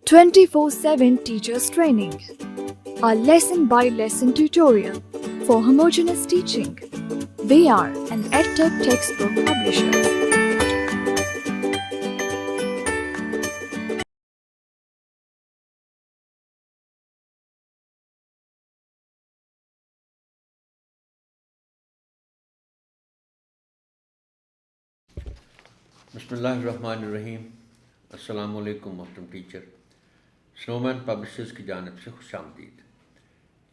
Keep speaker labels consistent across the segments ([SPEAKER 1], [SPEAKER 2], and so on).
[SPEAKER 1] 24/7 teachers training. A lesson by lesson tutorial for homogeneous teaching. We are an EdTech textbook publisher.
[SPEAKER 2] بسم اللہ الرحمن الرحیم. السلام علیکم محترم ٹیچر. سنومین پبلشرز کی جانب سے خوش آمدید.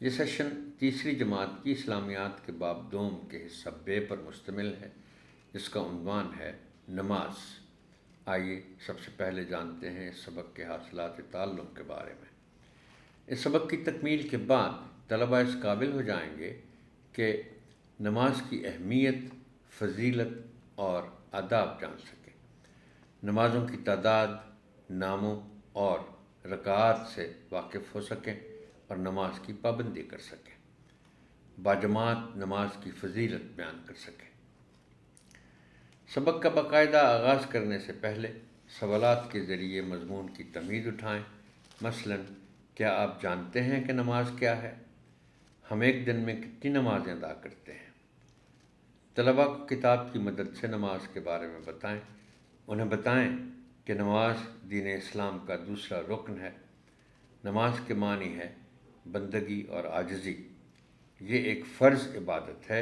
[SPEAKER 2] یہ سیشن تیسری جماعت کی اسلامیات کے باب دوم کے حصہ بے پر مشتمل ہے، جس کا عنوان ہے نماز. آئیے سب سے پہلے جانتے ہیں اس سبق کے حاصلات تعلم کے بارے میں. اس سبق کی تکمیل کے بعد طلبہ اس قابل ہو جائیں گے کہ نماز کی اہمیت، فضیلت اور آداب جان سکیں، نمازوں کی تعداد، ناموں اور رکعات سے واقف ہو سکیں اور نماز کی پابندی کر سکیں، باجماعت نماز کی فضیلت بیان کر سکیں. سبق کا باقاعدہ آغاز کرنے سے پہلے سوالات کے ذریعے مضمون کی تمہید اٹھائیں. مثلاً، کیا آپ جانتے ہیں کہ نماز کیا ہے؟ ہم ایک دن میں کتنی نمازیں ادا کرتے ہیں؟ طلباء کو کتاب کی مدد سے نماز کے بارے میں بتائیں. انہیں بتائیں کہ نماز دین اسلام کا دوسرا رکن ہے. نماز کے معنی ہے بندگی اور عاجزی. یہ ایک فرض عبادت ہے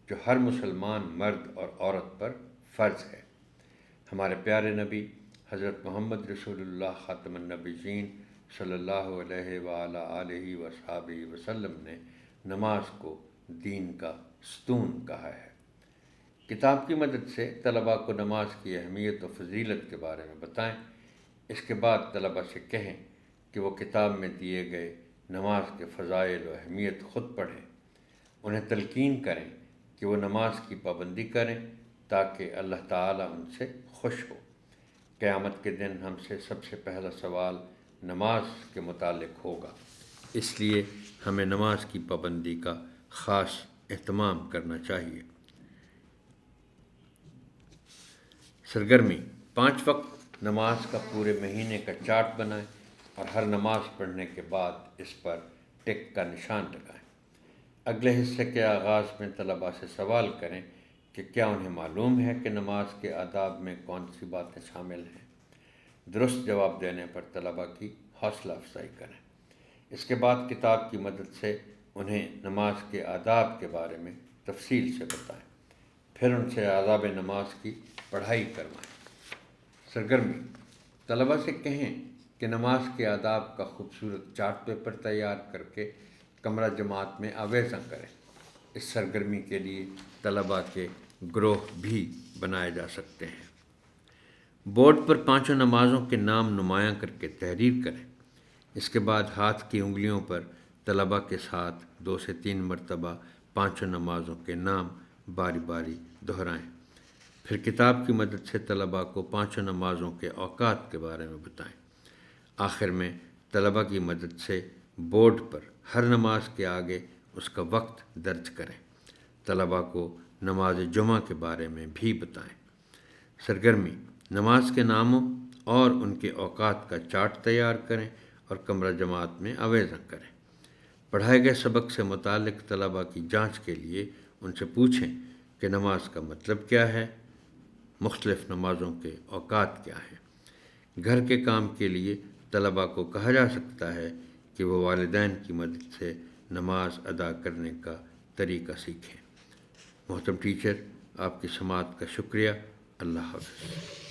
[SPEAKER 2] جو ہر مسلمان مرد اور عورت پر فرض ہے. ہمارے پیارے نبی حضرت محمد رسول اللہ خاتم النبیین صلی اللہ علیہ وآلہ آلہ وصحبہ وسلم نے نماز کو دین کا ستون کہا ہے. کتاب کی مدد سے طلباء کو نماز کی اہمیت و فضیلت کے بارے میں بتائیں. اس کے بعد طلباء سے کہیں کہ وہ کتاب میں دیے گئے نماز کے فضائل و اہمیت خود پڑھیں. انہیں تلقین کریں کہ وہ نماز کی پابندی کریں تاکہ اللہ تعالیٰ ان سے خوش ہو. قیامت کے دن ہم سے سب سے پہلا سوال نماز کے متعلق ہوگا، اس لیے ہمیں نماز کی پابندی کا خاص اہتمام کرنا چاہیے. سرگرمی: 5 وقت نماز کا پورے مہینے کا چارٹ بنائیں اور ہر نماز پڑھنے کے بعد اس پر ٹک کا نشان لگائیں. اگلے حصے کے آغاز میں طلباء سے سوال کریں کہ کیا انہیں معلوم ہے کہ نماز کے آداب میں کون سی باتیں شامل ہیں. درست جواب دینے پر طلباء کی حوصلہ افزائی کریں. اس کے بعد کتاب کی مدد سے انہیں نماز کے آداب کے بارے میں تفصیل سے بتائیں. پھر ان سے آداب نماز کی پڑھائی کروائیں. سرگرمی: طلباء سے کہیں کہ نماز کے آداب کا خوبصورت چارٹ پیپر تیار کر کے کمرہ جماعت میں آویزاں کریں. اس سرگرمی کے لیے طلباء کے گروہ بھی بنائے جا سکتے ہیں. بورڈ پر 5 نمازوں کے نام نمایاں کر کے تحریر کریں. اس کے بعد ہاتھ کی انگلیوں پر طلباء کے ساتھ 2 سے 3 مرتبہ 5 نمازوں کے نام باری باری دہرائیں. پھر کتاب کی مدد سے طلباء کو 5 نمازوں کے اوقات کے بارے میں بتائیں. آخر میں طلباء کی مدد سے بورڈ پر ہر نماز کے آگے اس کا وقت درج کریں. طلباء کو نماز جمعہ کے بارے میں بھی بتائیں. سرگرمی: نماز کے ناموں اور ان کے اوقات کا چارٹ تیار کریں اور کمرہ جماعت میں آویزاں کریں. پڑھائے گئے سبق سے متعلق طلباء کی جانچ کے لیے ان سے پوچھیں کہ نماز کا مطلب کیا ہے، مختلف نمازوں کے اوقات کیا ہیں. گھر کے کام کے لیے طلباء کو کہا جا سکتا ہے کہ وہ والدین کی مدد سے نماز ادا کرنے کا طریقہ سیکھیں. محترم ٹیچر، آپ کی سماعت کا شکریہ. اللہ حافظ.